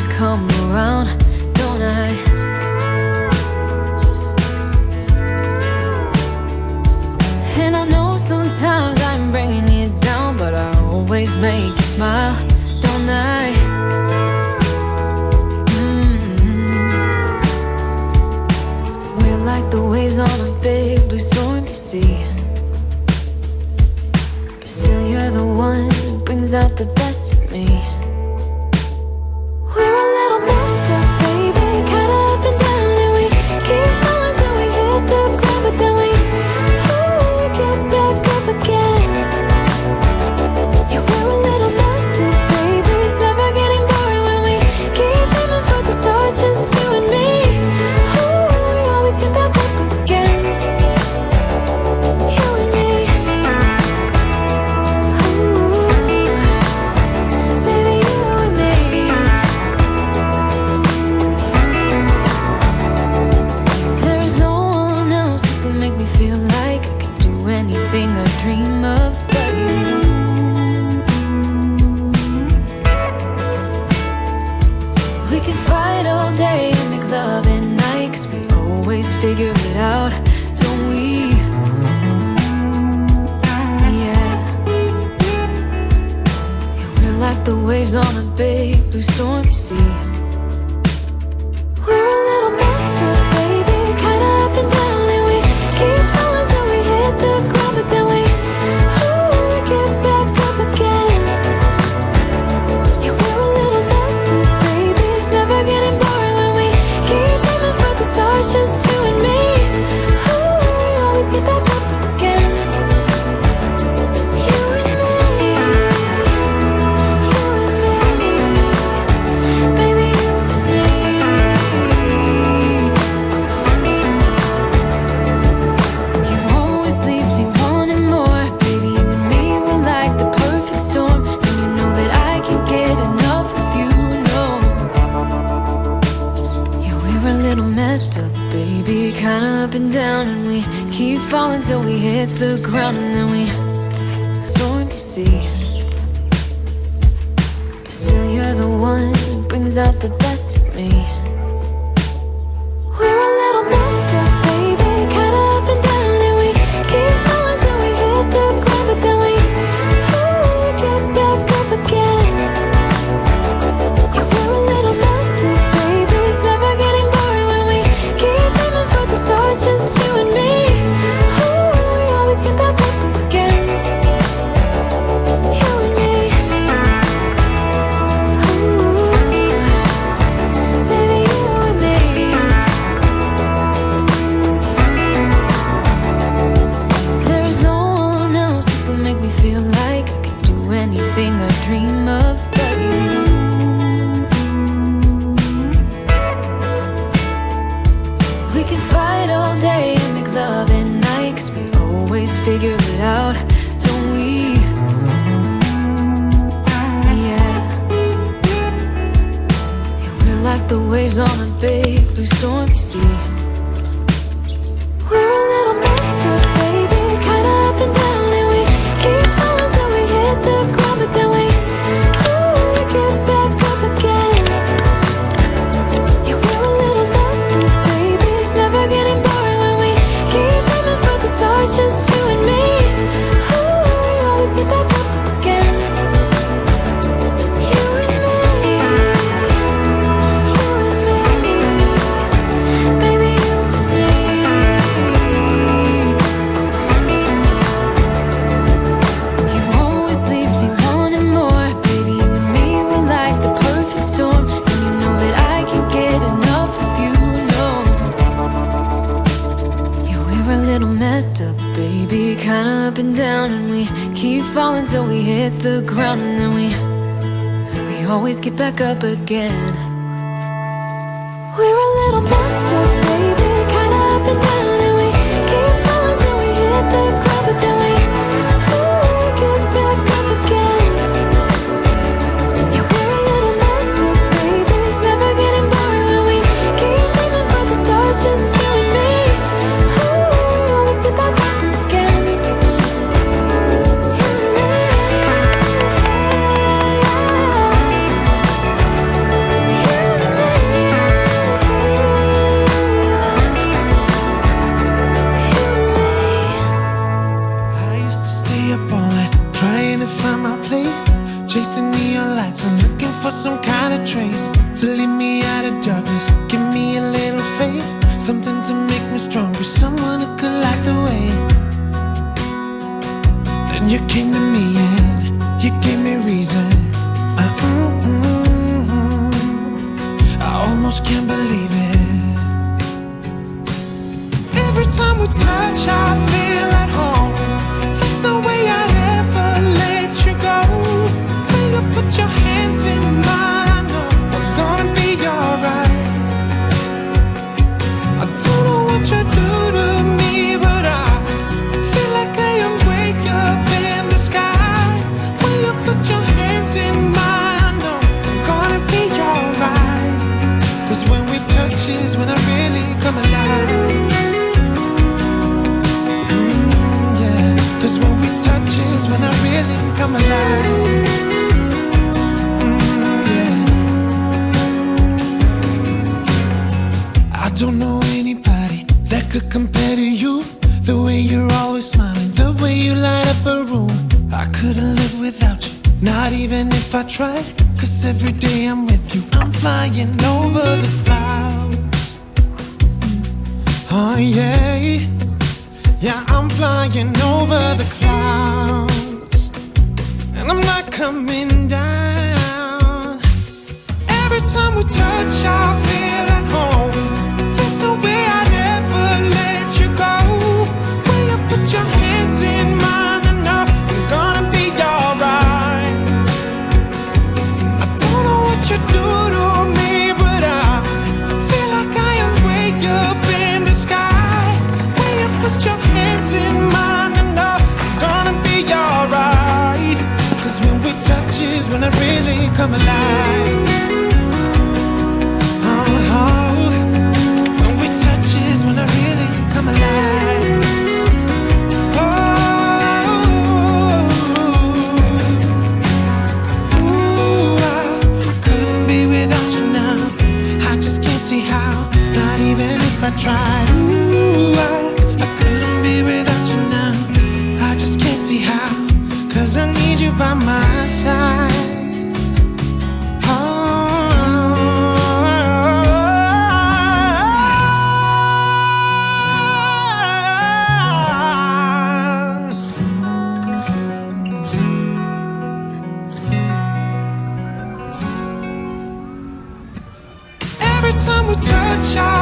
always come around, don't I? And I know sometimes I'm bringing you down, but I always make you smile, don't I? We're like the waves on a big blue stormy sea, but still you're the one who brings out the best in me. We're a little messed up, baby, kinda up and down, and we keep falling till we hit the ground, but then we get back up again. Yeah, we're a little messed up, baby, it's never getting boring when we keep aiming for the stars, just you and me. We always get back up again, you and me. Baby, you and me. There is no one else who can make me feel like I can do anything I dream of but you. We can fight all day and make love at night, 'cause we always figure it out, don't we? Yeah. Yeah, we're like the waves on a big blue stormy sea. We're a little messed up, baby, kinda up and down, and we keep falling till we hit the ground, but then we get back up again. Yeah, we're a little messed up, baby, it's never getting boring when we keep aiming for the stars, just you and me. We always get back up again, you and me, you and me, baby, you and me. You always leave me wanting more, baby, you and me, we're like the perfect storm, and you know that I can't get enough of you, no. Yeah, we're a little messed up, baby, kinda up and down, and we keep falling till we hit the ground, and then we stormy sea. But still you're the one who brings out the best in me. We're a little messed up, baby, kinda up and down, and we keep falling till we hit the ground, but then we get back up again. Yeah, we're a little messed up, baby, it's never getting boring when we keep aiming for the stars, just you and me. We always get back up again, you and me. Baby, you and me. There's no one else who can make me feel like I can do anything I dream of but you. We can fight all day and make love at night, 'cause we always figure it out, don't we? Yeah. Yeah, we're like the waves on a big blue stormy sea. We're a little messed up, baby, kinda up and down, and we keep falling till we hit the ground, but then we get back up again. Yeah, we're a little messed up, baby, it's never getting boring when we keep aiming for the stars, just you and me. We always get back up again, you and me, you and me, baby, you and me. You always leave me wanting more, baby, you and me, we're like the perfect storm, and you know that I can't get enough of you, no. Yeah, we're a little messed up, baby, kinda up and down, and we keep falling till we hit the ground, and then we always get back up again. We're a little messed up, baby, kinda up and down, and we keep falling till we hit the ground, but then we get back up again. Yeah, we're a little messed up, baby, it's never getting boring when we keep aiming for the stars, just you and me. We always get back up again, you and me. You darkness. Give me a little faith, something to make me stronger, someone who could light the way. Then you came to me and you gave me reason. I almost can't believe it. Every time we touch, I feel at home. There's no way I'd ever let you go. When you put your hands in mine, I know I'm gonna be alright. I don't know what you do to me, but I feel like I am way up in the sky. When you put your hands in mine, I know I'm gonna be alright. 'Cause when we touch is when I really come alive. When I really come alive. I don't know anybody that could compare to you. The way you're always smiling, the way you light up a room. I couldn't live without you, not even if I tried. 'Cause every day I'm with you, I'm flying over the clouds. Oh yeah, yeah, I'm flying over the clouds. And I'm not coming down. Every time we touch, I feel at home. There's no way I'd ever let you go. When you put your hands in mine, I know I'm gonna be alright. I don't know what you do to me, but I feel like I am way up in the sky. When you put your hands in mine, I know I'm gonna be alright. 'Cause when we touch is when I really come alive. Oh, when we touch is when I really come alive. Ooh, I couldn't be without you now. I just can't see how, not even if I tried. Ooh, I couldn't be without you now. I just can't see how. 'Cause I need you by my side. Every time we touch, I